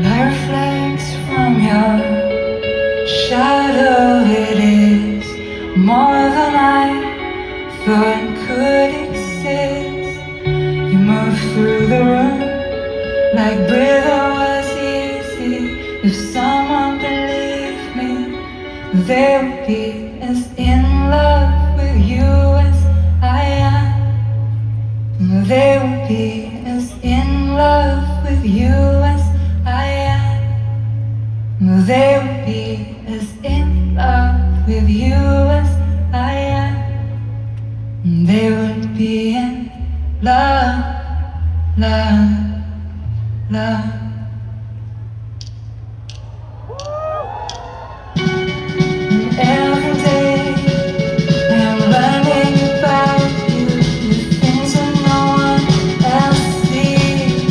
Light reflects from your shadow. It is more than I thought could exist. You move through the room like breathing was easy. If someone believed me, they would be as in love with you as I am. They would be as in love with you as I am. They would be as in love with you as I am. They would be in love, love, love. And every day I'm learning about you, the things that no one else sees.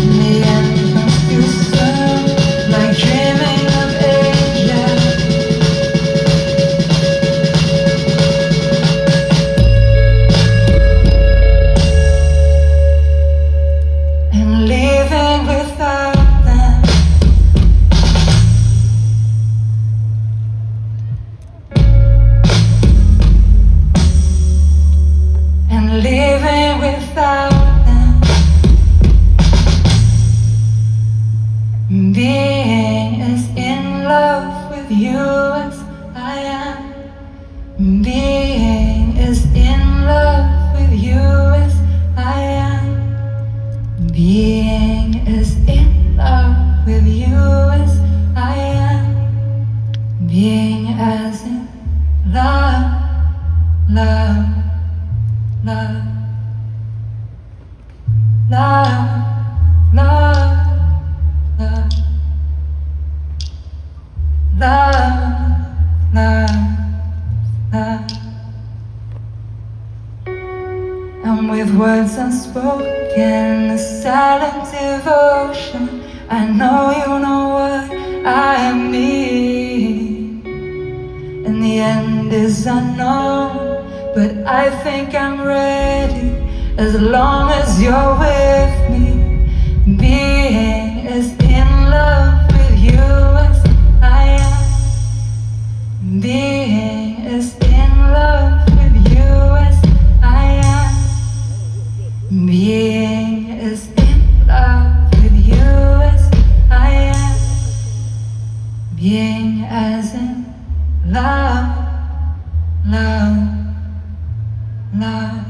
In the end comes too soon, like dreaming of Asia. And leaving without them. And leaving without them. Being as in love with you as I am. Being as in love with you as I am. Being as in love with you as I am. Being as in love, love, love, love, love, love, love, love, love. And with words unspoken, a silent devotion, I know you know what I mean. And the end is unknown, but I think I'm ready as long as you're with me. Being as in love with you as I am. Being as in love with you as I am. Being as in love with you as I am. Being as in love, love, love.